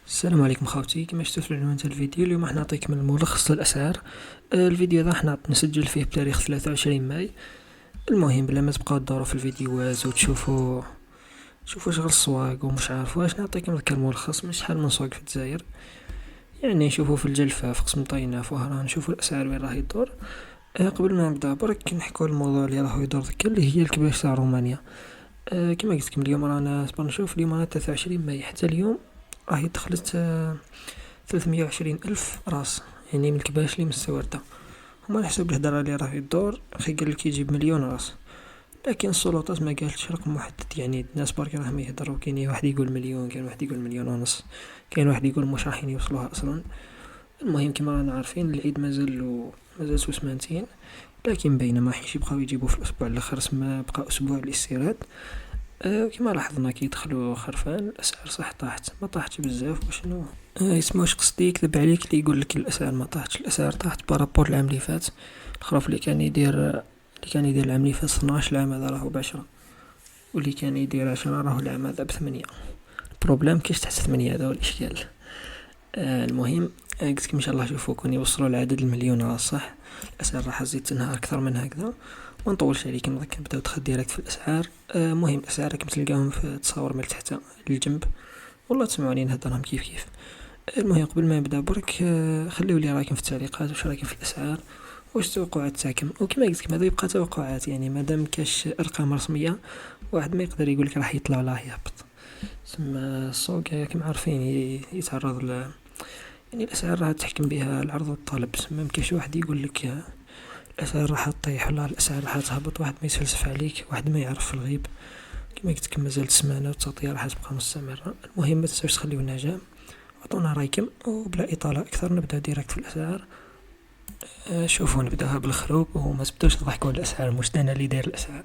السلام عليكم خوتي، كما شفتوا في العنوان تاع الفيديو اليوم راح نعطيكم الملخص للاسعار. الفيديو ذا راح نسجل فيه بتاريخ 23 ماي. المهم بلا ما تبقاو تدوروا في الفيديوهات وتشوفوا شغل السواق ومش عارف واش، نعطيكم ذاك الملخص من شحال من سوق في الجزائر. يعني نشوفوا في الجلفة، في قسم طينة، في وهران، نشوفوا الاسعار وين راه يدور. قبل ما نبدا برك نحكوا الموضوع اللي راه يدور ذكا اللي هي الكباش تاع رومانيا. كما قلت لكم اليوم رانا نشوف اليوم رانا 23 ماي، حتى اليوم راهي دخلت 320 ألف راس، يعني من الكباش اللي مستوردة. هما الحساب الهدرة اللي راه يدور خي قالك يجيب مليون راس، لكن السلطات ما قالتش رقم محدد. يعني الناس برك راهم يهدروا، كاين واحد يقول مليون، كاين واحد يقول مليون ونص، كاين واحد يقول مش راحين يوصلوها اصلا. المهم كما رانا عارفين العيد مازال سوسمانتين، لكن باينه ما حيش يبقاو يجيبوا في الاسبوع الاخر، سما بقى اسبوع الاستيراد. كما لاحظنا كي يدخلوا خرفان الاسعار صح طاحت، ما طاحتش بزاف. وشنو يسمى واش قصدي يكذب عليك اللي يقول لك الاسعار ما طاحتش. الاسعار طاحت بارابور العام اللي فات. الخروف اللي كان يدير العام اللي فات 12، العام هذا راهو ب10، واللي كان يدير 10 راهو العام هذا ب8. البروبليم كاش تحت 8، هذا هو الاشكال. المهم قلت لكم ان شاء الله شوفوا كون يوصلوا لعدد المليون راس صح، الاسعار راح تزيد تنهار اكثر من هكذا. ما نطولش عليكم، نضيك نبداو دخل ديريكت في الاسعار. مهم الاسعار راكم تلقاهم في التصاور من تحت للجنب، والله تسمعوني نهضرهم كيف. المهم قبل ما نبدا برك خليو لي رايكم في التعليقات واش رايكم في الاسعار، واش التوقعات تاعكم. وكما قلت لكم هذا يبقى توقعات، يعني مادام كاش ارقام رسميه واحد ما يقدر يقول لك راح يطلع ولا راح يهبط. ثم السوق كما عارفين يتعرض يعني الاسعار راح تحكم بها العرض والطلب. ما مكاش واحد يقول لك الاسعار راح تطيح ولا الاسعار راح تهبط، واحد ما يتفلسف عليك، واحد ما يعرف في الغيب. كما قلت لكم مازال السمانه والتغطيه راح تبقى مستمره. المهم ما تنساوش تخليو نجام، عطونا رايكم. وبلا اطاله اكثر نبدا ديريكت في الاسعار. شوفوا نبداها بالخروب، وما تبداوش تضحكوا على الاسعار، مش انا اللي داير الاسعار.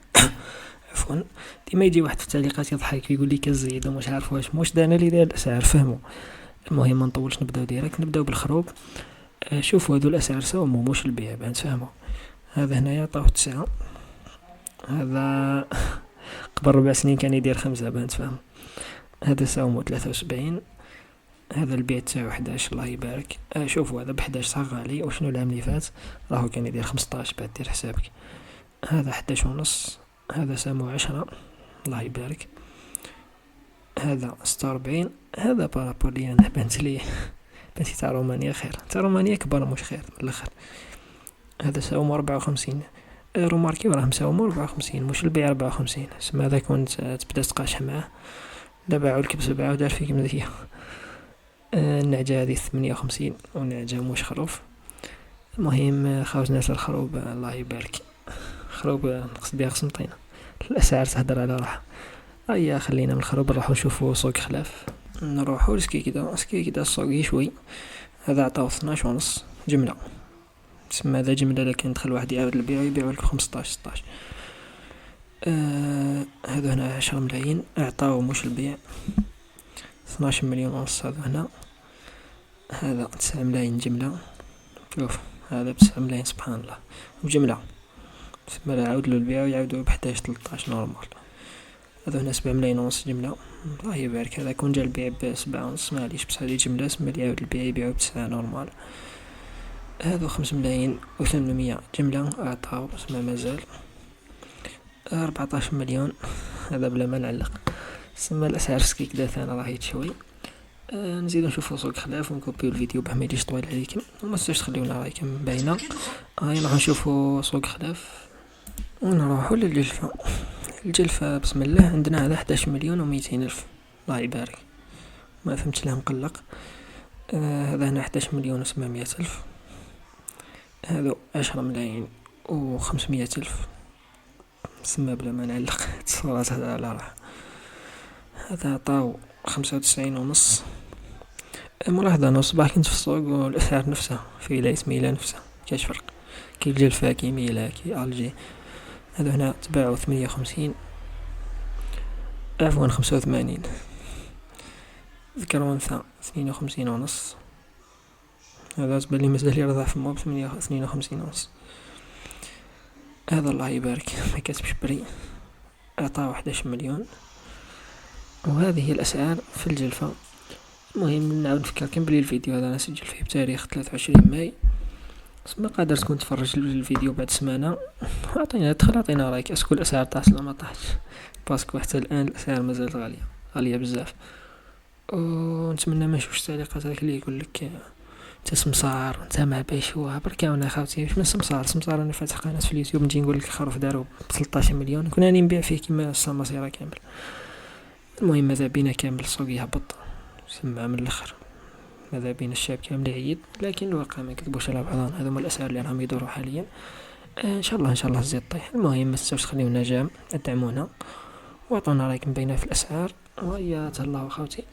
عفوا، ديما يجي واحد في التعليقات يضحك يقول لي كزيد ومش عارف واش، مش انا اللي داير الاسعار، فهموا. المهم ما نطولش، نبداو ديريكت، نبداو بالخروب. شوفوا هذو الاسعار ساهموا مش البيع بان تفهموا. هذا هنايا عطاوه 9، هذا قبل 4 سنين كان يدير 5 بان تفهم. هذا ساومو 73، هذا البيع تاعو 11 الله يبارك. شوفوا هذا ب11 صار غالي. وشنو العام اللي فات راهو كان يدير 15، بعد دير حسابك. هذا 11 ونص، هذا سامو 10 الله يبارك. هذا 46، هذا بارابور لي انا بانتلي تاع رومانيا خير، تاع رومانيا كبر مش خير من الاخر. هذا ساومو 54، روماركي راه مساومو 54 مش البيع 54. سما هذا كنت تبدا تقاشح معاه، لا باعولك ب7 ودار فيك مذية. النعجة هذه 58، ونعجة مش خروف. المهم خاوز ناس الخروب الله يبارك، خروب نقصد بها قسم طينة. الأسعار تهدر على راحة. أيا خلينا من الخروب نروحو نشوفو سوق خلاف. نروحو لسكيكدا السوق شوي. هذا عطاو 12 ونص جملة، تسمى هذا جملة، لكن يدخل واحد يعاود البيع يبيعولك 15 16. هذا هنا 10 ملايين اعطاو مش البيع 12 مليون ونص. هذا هنا هذا 9 ملايين جملة. شوف هذا ب9 ملايين سبحان الله بجملة، تسمى يعاود له البيع ويعاودو ب11 13 نورمال. هذا هنا 7 ملايين ونص جملة الله يبارك. هذا كون جا البيع ب7 ونص معليش، بس هذه جملة سما اللي يعاود البيع يبيعو ب9 نورمال. هذا 5 ملايين و800 جملة اعطاو، سما مازال 14 مليون. هذا بلا ما نعلق، سما الاسعار سكيكدا ثاني راهي تشوي. نزيدو نشوفو سوق خلاف ونكوبيو الفيديو باه ما يجيش طويل عليكم، وما تنساوش تخليونا رايكم باينه. نروحو نشوفو سوق خلاف ونروحو للجلفة. الجلفة بسم الله عندنا هذا 11 مليون و200 الف الله يبارك، ما فهمتش ليه مقلق. هذا هنا 11 مليون و700 الف. هذا 10 ملايين و500 الف، سما بلا ما نعلق التصورات هذا على راح. هذا عطاو 95 ونص. ملاحظة أنا الصباح كنت في السوق والأسعار نفسها في ولاية ميلا نفسها كاش فرق، كي الجلفة كي ميلا كي ألجي. هذا هنا تباعو 58، عفوا 85. ذكر ونثى 52 ونص. هذا تبالي مازال يرضع في موب 52 ونص. هذا الله يبارك ما كاتبش بري، عطاو 11 مليون. وهذه الأسعار في الجلفة. المهم نعاود نفكركم بلي الفيديو هذا انا سجل فيه بتاريخ 23 ماي. ما قادر تكون تفرج الفيديو بعد سمانة، عطينا رايك اسكو الاسعار طاحت ولا ما طاحتش، باسكو حتى الان الاسعار مازالت غالية بزاف. ونتمنى ما نشوفش تعليقات هاك اللي يقولك انت سمسار انت ما بايشوها برك. انا خاوتي واش من سمسار انا فاتح قناه في اليوتيوب نجي نقول لك الخروف دارو ب 13 مليون كنا راني نبيع فيه كيما السماسيره كامل. المهم ماذا بينا كامل السوق يهبط سمع من الاخر، ماذا بين الشعب كامل يعيد، لكن الواقع ما يكذبوش على بعضهم. هذوما الاسعار اللي راهم يدوروا حاليا. ان شاء الله تزيد طيح. المهم ما تنساوش تخليونا جام، ادعمونا واعطونا رايكم بينا في الاسعار، ويا تهلاو خوتي.